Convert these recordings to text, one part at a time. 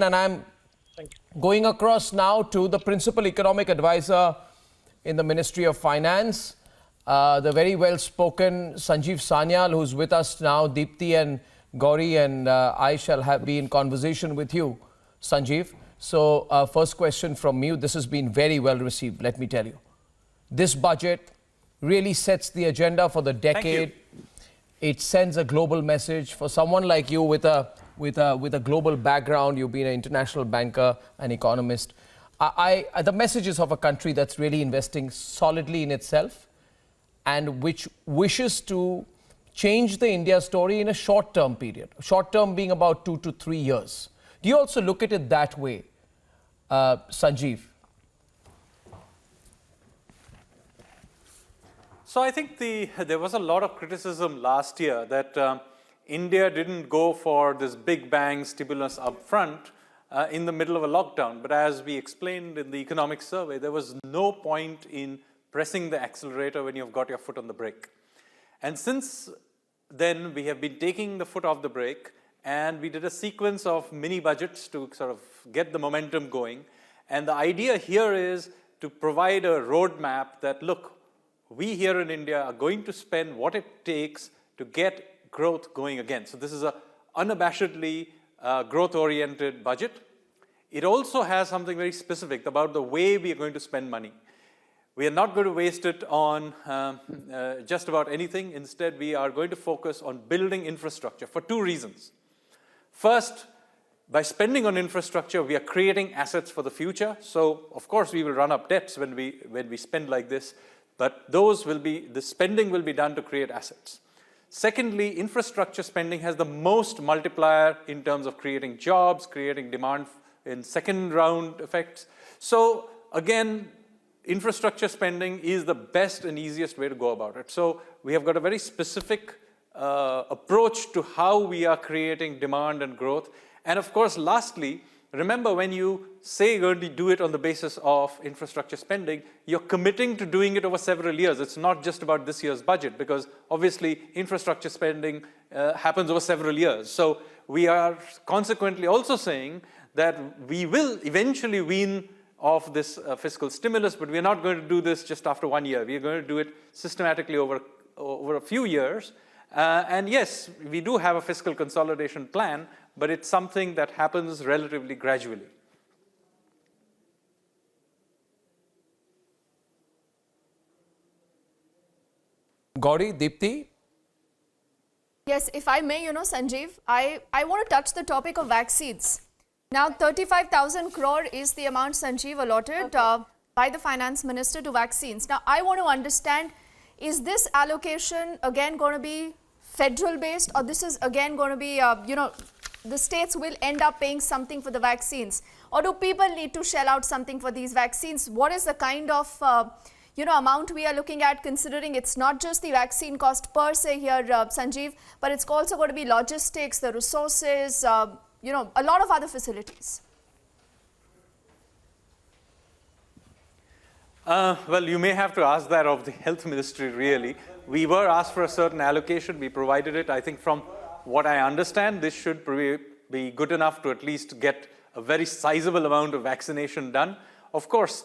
And I'm going across now to the principal economic advisor in the Ministry of Finance, the very well-spoken Sanjeev Sanyal, who's with us now. Deepti and Gauri and I shall be in conversation with you, Sanjeev. So first question from you. This has been very well received, let me tell you. This budget really sets the agenda for the decade. It sends a global message. For someone like you with a global background, you've been an international banker, an economist. The message is of a country that's really investing solidly in itself and which wishes to change the India story in a short-term period. Short-term being about 2 to 3 years. Do you also look at it that way, Sanjeev? So I think there was a lot of criticism last year that India didn't go for this big bang stimulus up front in the middle of a lockdown. But as we explained in the economic survey, there was no point in pressing the accelerator when you've got your foot on the brake. And since then, we have been taking the foot off the brake, and we did a sequence of mini budgets to sort of get the momentum going. And the idea here is to provide a roadmap that, look, we here in India are going to spend what it takes to get growth going again. So this is an unabashedly growth-oriented budget. It also has something very specific about the way we are going to spend money. We are not going to waste it on just about anything. Instead, we are going to focus on building infrastructure for 2 reasons. First, by spending on infrastructure, we are creating assets for the future. So, of course, we will run up debts when we spend like this. But the spending will be done to create assets. Secondly, infrastructure spending has the most multiplier in terms of creating jobs, creating demand in second round effects. So again, infrastructure spending is the best and easiest way to go about it. So we have got a very specific approach to how we are creating demand and growth. And of course, lastly, remember, when you say you're going to do it on the basis of infrastructure spending, you're committing to doing it over several years. It's not just about this year's budget, because obviously infrastructure spending happens over several years. So we are consequently also saying that we will eventually wean off this fiscal stimulus, but we're not going to do this just after 1 year. We're going to do it systematically over a few years. And yes, we do have a fiscal consolidation plan, but it's something that happens relatively gradually. Gauri, Deepti? Yes, if I may, Sanjeev, I want to touch the topic of vaccines. Now, 35,000 crore is the amount, Sanjeev, allotted by the finance minister to vaccines. Now, I want to understand, is this allocation again going to be federal based, or this is again going to be, the states will end up paying something for the vaccines? Or do people need to shell out something for these vaccines? What is the kind of, amount we are looking at, considering it's not just the vaccine cost per se here, Sanjeev, but it's also going to be logistics, the resources, a lot of other facilities. Well, you may have to ask that of the health ministry, really. We were asked for a certain allocation. We provided it. I think from what I understand, this should be good enough to at least get a very sizable amount of vaccination done. Of course,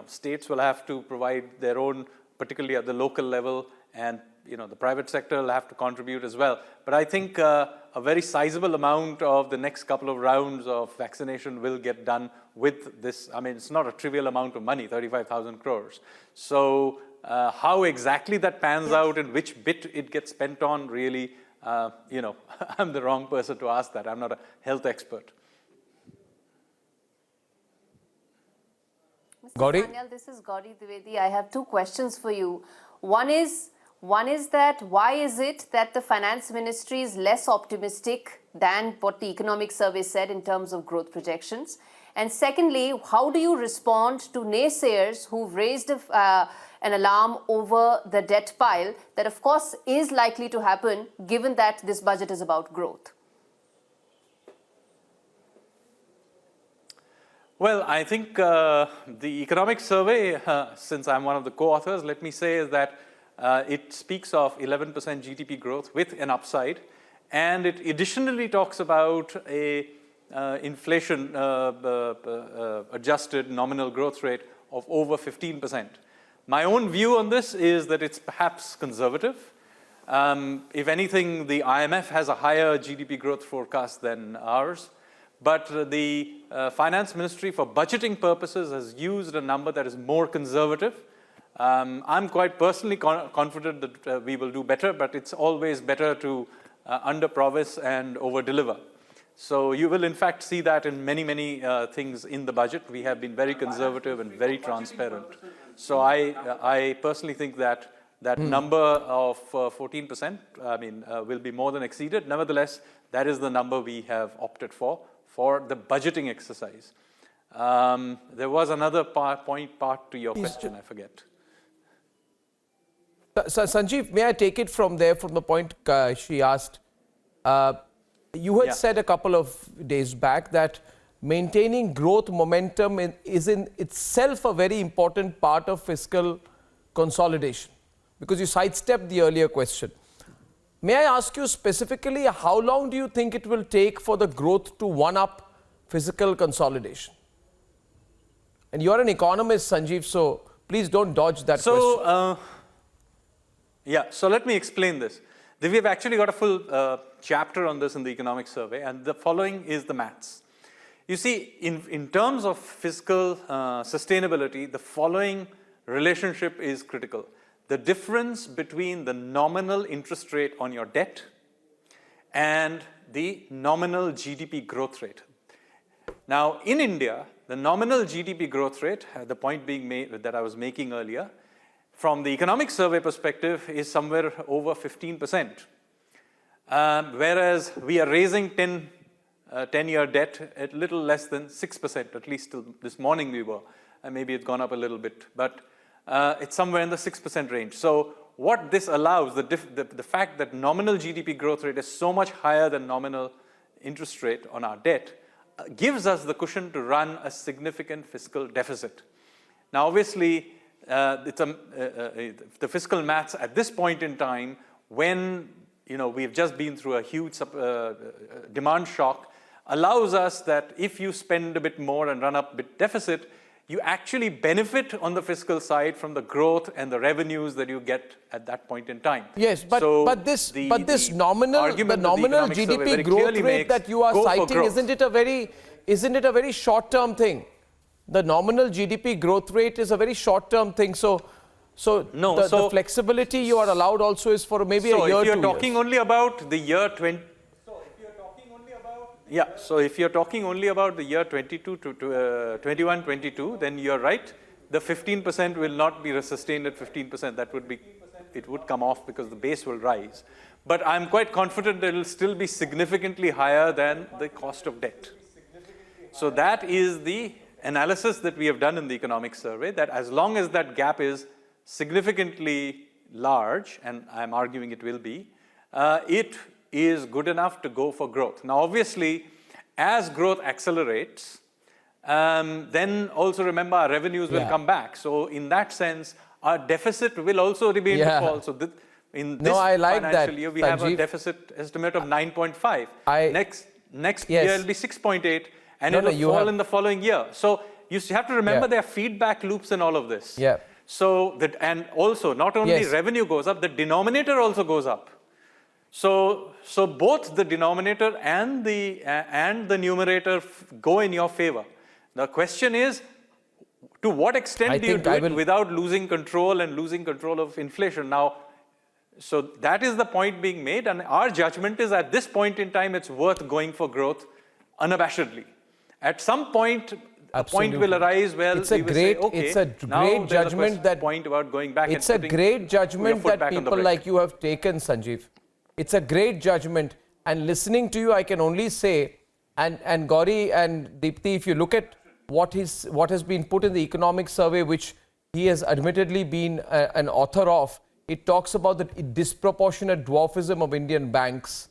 states will have to provide their own, particularly at the local level, and the private sector will have to contribute as well. But I think a very sizable amount of the next couple of rounds of vaccination will get done with this. I mean, it's not a trivial amount of money, 35,000 crores. So how exactly that pans out and which bit it gets spent on, really, I'm the wrong person to ask that. I'm not a health expert. Gauri? Sanyal, this is Gauri Dwivedi. I have 2 questions for you. One is that why is it that the finance ministry is less optimistic than what the economic survey said in terms of growth projections? And secondly, how do you respond to naysayers who've raised an alarm over the debt pile that, of course, is likely to happen given that this budget is about growth? Well, I think the economic survey, since I'm one of the co-authors, let me say is that it speaks of 11% GDP growth with an upside. And it additionally talks about a inflation adjusted nominal growth rate of over 15%. My own view on this is that it's perhaps conservative. If anything, the IMF has a higher GDP growth forecast than ours. But the Finance Ministry, for budgeting purposes, has used a number that is more conservative. I'm quite personally confident that we will do better, but it's always better to under-promise and over-deliver. So you will, in fact, see that in many, many things in the budget. We have been very conservative and very transparent. So I personally think that that number of 14%, will be more than exceeded. Nevertheless, that is the number we have opted for the budgeting exercise. There was another part to your question, I forget. So, Sanjeev, may I take it from there, from the point she asked? You had said a couple of days back that maintaining growth momentum is in itself a very important part of fiscal consolidation, because you sidestepped the earlier question. May I ask you specifically, how long do you think it will take for the growth to one-up fiscal consolidation? And you're an economist, Sanjeev, so please don't dodge that question. So let me explain this. We've actually got a full chapter on this in the economic survey, and the following is the maths. You see, in terms of fiscal sustainability, the following relationship is critical. The difference between the nominal interest rate on your debt and the nominal GDP growth rate. Now, in India, the nominal GDP growth rate, the point being made that I was making earlier, from the economic survey perspective, is somewhere over 15%. Whereas we are raising 10-year debt at little less than 6%, at least till this morning we were. And maybe it's gone up a little bit, but it's somewhere in the 6% range. So what this allows, the fact that nominal GDP growth rate is so much higher than nominal interest rate on our debt, gives us the cushion to run a significant fiscal deficit. Now, obviously, the fiscal maths at this point in time, when we've just been through a huge demand shock, allows us that if you spend a bit more and run up a bit deficit, you actually benefit on the fiscal side from the growth and the revenues that you get at that point in time. Yes, but this nominal GDP growth rate that you are citing, isn't it a very short-term thing? The nominal GDP growth rate is a very short-term thing. So the flexibility you are allowed also is for maybe a year, 2 years. So if you're talking only about the year 20. So if you're talking only about the year 21-22, then you're right. The 15% will not be sustained at 15%. It would come off because the base will rise. But I'm quite confident that it will still be significantly higher than the cost of debt. So that is the analysis that we have done in the economic survey, that as long as that gap is significantly large, and I'm arguing it will be, it is good enough to go for growth. Now, obviously, as growth accelerates, then also remember our revenues will come back. So in that sense, our deficit will also remain to fall. So in this financial year, we have a deficit estimate of 9.5. Next year, it will be 6.8, and it will fall in the following year. So you have to remember there are feedback loops in all of this. So and also, not only revenue goes up, the denominator also goes up. So both the denominator and the numerator go in your favor. The question is, to what extent do you do it without losing control and losing control of inflation? Now, so that is the point being made, and our judgment is at this point in time, it's worth going for growth unabashedly. At some point, a point will arise where it's a great judgment that point about going back. It's a great judgment that people like you have taken, Sanjeev. It's a great judgment, and listening to you, I can only say, and Gauri and Deepti, if you look at what has been put in the economic survey, which he has admittedly been an author of, it talks about the disproportionate dwarfism of Indian banks.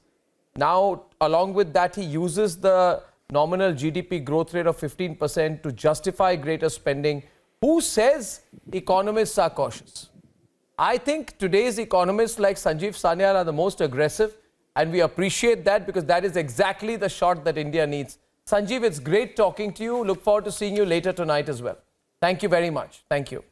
Now, along with that, he uses the nominal GDP growth rate of 15% to justify greater spending. Who says economists are cautious? I think today's economists like Sanjeev Sanyal are the most aggressive, and we appreciate that because that is exactly the shot that India needs. Sanjeev, it's great talking to you. Look forward to seeing you later tonight as well. Thank you very much. Thank you.